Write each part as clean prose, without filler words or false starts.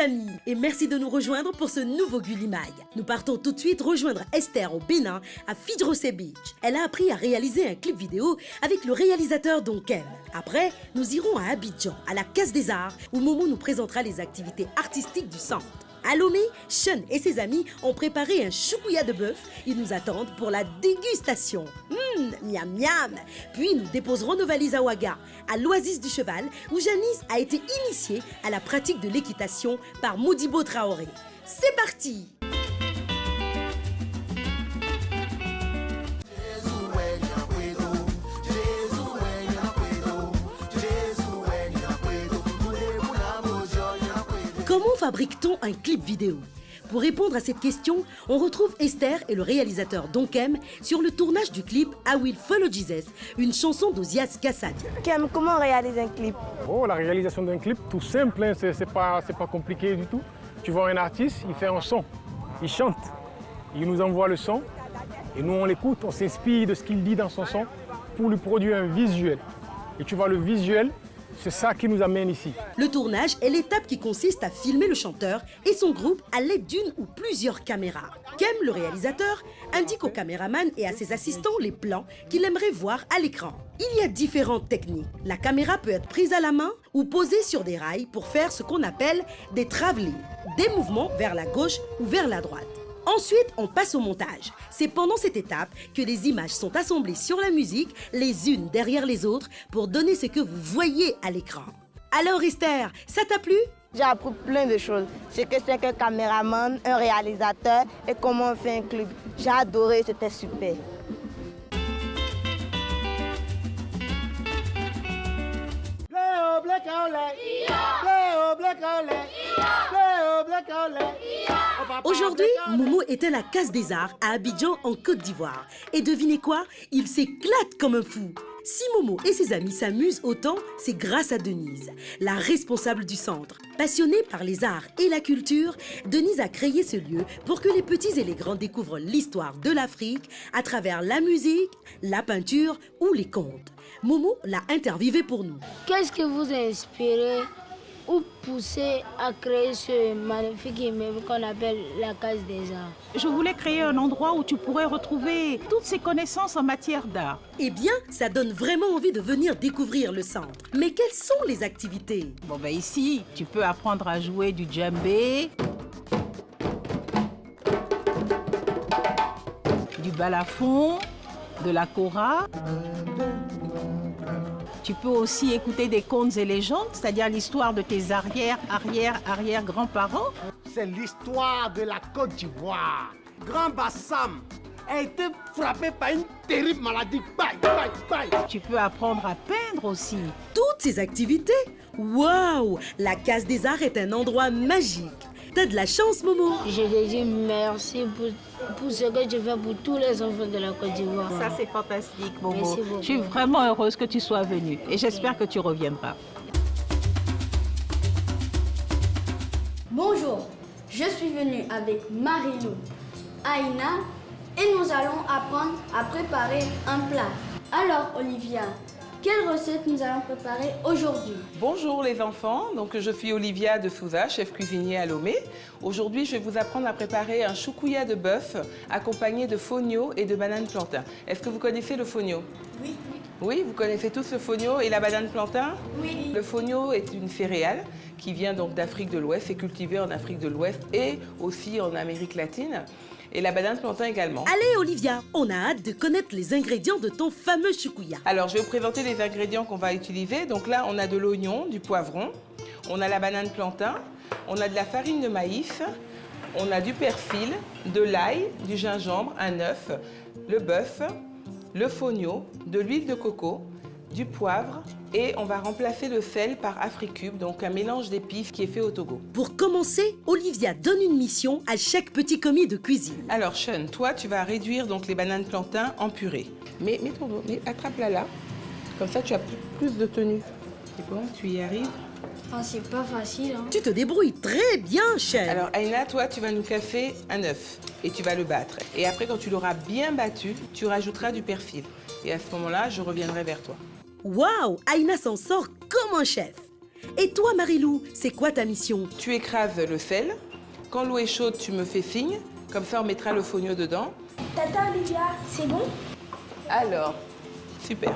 amis et merci de nous rejoindre pour ce nouveau Gulli Mag. Nous partons tout de suite rejoindre Esther au Bénin, à Fidjrosé Beach. Elle a appris à réaliser un clip vidéo avec le réalisateur Donkem. Après, nous irons à Abidjan, à la Case des Arts, où Momo nous présentera les activités artistiques du centre. À Lomé, Sean et ses amis ont préparé un choukouya de bœuf. Ils nous attendent pour la dégustation. Miam miam. Puis nous déposerons nos valises à Ouaga, à l'Oasis du Cheval, où Janice a été initiée à la pratique de l'équitation par Modibo Traoré. C'est parti! Comment fabrique-t-on un clip vidéo? Pour répondre à cette question, on retrouve Esther et le réalisateur Donkem sur le tournage du clip I Will Follow Jesus, une chanson d'Ozias Kassad. Kem, comment on réalise un clip? La réalisation d'un clip, tout simple, hein, c'est pas compliqué du tout. Tu vois un artiste, il fait un son, il chante, il nous envoie le son, et nous on l'écoute, on s'inspire de ce qu'il dit dans son son pour lui produire un visuel. Et tu vois le visuel, c'est ça qui nous amène ici. Le tournage est l'étape qui consiste à filmer le chanteur et son groupe à l'aide d'une ou plusieurs caméras. Kem, le réalisateur, indique au caméraman et à ses assistants les plans qu'il aimerait voir à l'écran. Il y a différentes techniques. La caméra peut être prise à la main ou posée sur des rails pour faire ce qu'on appelle des travelling, des mouvements vers la gauche ou vers la droite. Ensuite, on passe au montage. C'est pendant cette étape que les images sont assemblées sur la musique, les unes derrière les autres, pour donner ce que vous voyez à l'écran. Alors Esther, ça t'a plu? J'ai appris plein de choses. C'est que c'est qu'un caméraman, un réalisateur et comment on fait un clip. J'ai adoré, c'était super. Aujourd'hui, Momo est à la Case des Arts à Abidjan en Côte d'Ivoire. Et devinez quoi? Il s'éclate comme un fou. Si Momo et ses amis s'amusent autant, c'est grâce à Denise, la responsable du centre. Passionnée par les arts et la culture, Denise a créé ce lieu pour que les petits et les grands découvrent l'histoire de l'Afrique à travers la musique, la peinture ou les contes. Momo l'a interviewé pour nous. Qu'est-ce qui vous a inspiré ou poussé à créer ce magnifique immeuble qu'on appelle la Case des Arts? Je voulais créer un endroit où tu pourrais retrouver toutes ces connaissances en matière d'art. Eh bien, ça donne vraiment envie de venir découvrir le centre. Mais quelles sont les activités? Ici, tu peux apprendre à jouer du djembé, du balafon, de la kora. Tu peux aussi écouter des contes et légendes, c'est-à-dire l'histoire de tes arrière-grands-parents. C'est l'histoire de la Côte d'Ivoire. Grand Bassam a été frappé par une terrible maladie. Bye, bye, bye. Tu peux apprendre à peindre aussi. Toutes ces activités? Waouh! La Case des Arts est un endroit magique. T'as de la chance, Momo. Je te dis merci pour ce que tu fais pour tous les enfants de la Côte d'Ivoire. Ça, c'est fantastique, Momo. Merci beaucoup. Je suis vraiment heureuse que tu sois venue et j'espère que tu reviendras. Bonjour, je suis venue avec Marilou, Aïna et nous allons apprendre à préparer un plat. Alors Olivia, quelle recette nous allons préparer aujourd'hui? Bonjour les enfants, je suis Olivia de Souza, chef cuisinier à Lomé. Aujourd'hui, je vais vous apprendre à préparer un choukouya de bœuf accompagné de fonio et de banane plantain. Est-ce que vous connaissez le fonio? Oui. Oui, vous connaissez tous le fonio et la banane plantain? Oui. Le fonio est une céréale qui vient donc d'Afrique de l'Ouest, est cultivée en Afrique de l'Ouest et aussi en Amérique latine. Et la banane plantain également. Allez Olivia, on a hâte de connaître les ingrédients de ton fameux choukouya. Alors je vais vous présenter les ingrédients qu'on va utiliser. Donc là on a de l'oignon, du poivron, on a la banane plantain, on a de la farine de maïs, on a du persil, de l'ail, du gingembre, un œuf, le bœuf, le fonio, de l'huile de coco, du poivre et on va remplacer le sel par Africube, donc un mélange d'épices qui est fait au Togo. Pour commencer, Olivia donne une mission à chaque petit commis de cuisine. Alors Sean, toi tu vas réduire donc les bananes plantain en purée. Mais attrape-la là, comme ça tu as plus de tenue. C'est bon, tu y arrives? C'est pas facile. Tu te débrouilles très bien, chef. Alors Aïna, toi tu vas nous casser un œuf et tu vas le battre. Et après quand tu l'auras bien battu, tu rajouteras du persil. Et à ce moment-là, je reviendrai vers toi. Waouh, Aïna s'en sort comme un chef. Et toi, Marilou, c'est quoi ta mission? Tu écrases le sel. Quand l'eau est chaude, tu me fais signe. Comme ça, on mettra le fonio dedans. Tata Olivia, c'est bon? Alors, super.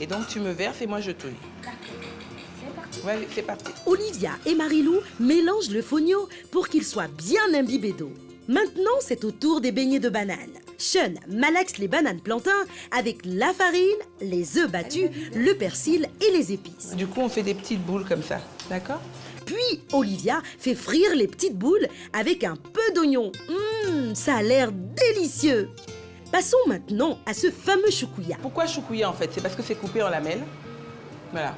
Et donc, tu me verses et moi, je tourne. C'est parti. Ouais, c'est parti. Olivia et Marilou mélangent le fonio pour qu'il soit bien imbibé d'eau. Maintenant, c'est au tour des beignets de banane. Sean malaxe les bananes plantains avec la farine, les œufs battus, le persil et les épices. Du coup, on fait des petites boules comme ça, d'accord? Puis, Olivia fait frire les petites boules avec un peu d'oignon. Ça a l'air délicieux. Passons maintenant à ce fameux choukouya. Pourquoi choukouya en fait? C'est parce que c'est coupé en lamelles. Voilà,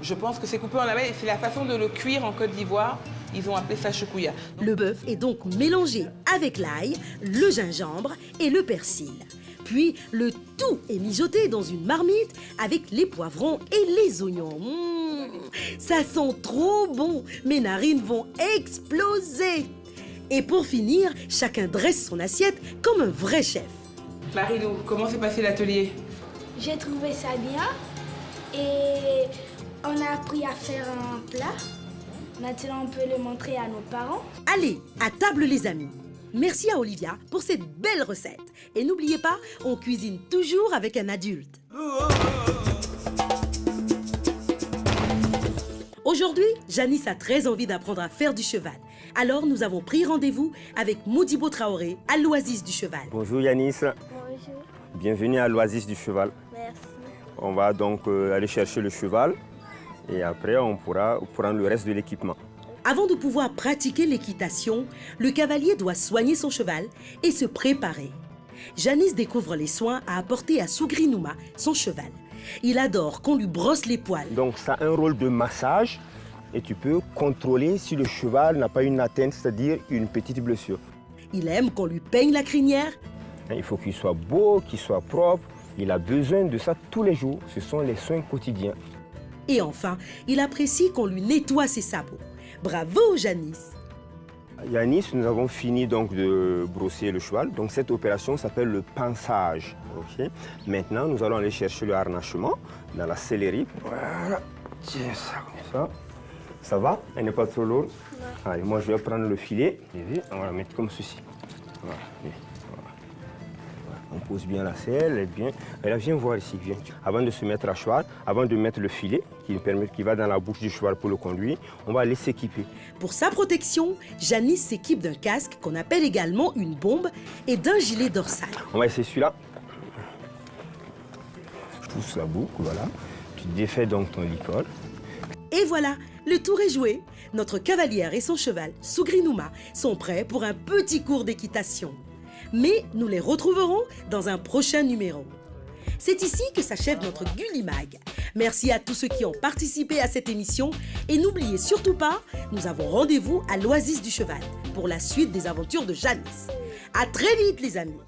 je pense que c'est coupé en lamelles et c'est la façon de le cuire en Côte d'Ivoire. Ils ont appelé ça choukouya. Le bœuf est donc mélangé avec l'ail, le gingembre et le persil. Puis, le tout est mijoté dans une marmite avec les poivrons et les oignons. Ça sent trop bon, mes narines vont exploser. Et pour finir, chacun dresse son assiette comme un vrai chef. Marilou, comment s'est passé l'atelier? J'ai trouvé ça bien et on a appris à faire un plat. Maintenant, on peut le montrer à nos parents. Allez, à table les amis. Merci à Olivia pour cette belle recette. Et n'oubliez pas, on cuisine toujours avec un adulte. Aujourd'hui, Janice a très envie d'apprendre à faire du cheval. Alors, nous avons pris rendez-vous avec Modibo Traoré à l'Oasis du Cheval. Bonjour Yanis. Bonjour. Bienvenue à l'Oasis du Cheval. Merci. On va donc aller chercher le cheval et après on pourra prendre le reste de l'équipement. Avant de pouvoir pratiquer l'équitation, le cavalier doit soigner son cheval et se préparer. Janice découvre les soins à apporter à Sougri Nouma, son cheval. Il adore qu'on lui brosse les poils. Donc ça a un rôle de massage et tu peux contrôler si le cheval n'a pas une atteinte, c'est-à-dire une petite blessure. Il aime qu'on lui peigne la crinière. Il faut qu'il soit beau, qu'il soit propre. Il a besoin de ça tous les jours. Ce sont les soins quotidiens. Et enfin, il apprécie qu'on lui nettoie ses sabots. Bravo, Janice! Yanis, nous avons fini donc de brosser le cheval. Donc cette opération s'appelle le pansage. Okay. Maintenant, nous allons aller chercher le harnachement dans la sellerie. Voilà, tiens ça comme ça. Ça va? Elle n'est pas trop lourde? Non. Allez, moi je vais prendre le filet. On va la mettre comme ceci. Voilà. On pose bien la selle, bien. Et là, viens voir ici, viens. Avant de se mettre à cheval, avant de mettre le filet qui va dans la bouche du cheval pour le conduire, on va aller s'équiper. Pour sa protection, Janice s'équipe d'un casque qu'on appelle également une bombe et d'un gilet dorsal. On va essayer celui-là. Je pousse la boucle, voilà. Tu défais donc ton licol. Et voilà, le tour est joué. Notre cavalière et son cheval, Sougri Nouma, sont prêts pour un petit cours d'équitation. Mais nous les retrouverons dans un prochain numéro. C'est ici que s'achève notre Gullimag. Merci à tous ceux qui ont participé à cette émission et n'oubliez surtout pas, nous avons rendez-vous à l'Oasis du Cheval pour la suite des aventures de Janice. À très vite les amis.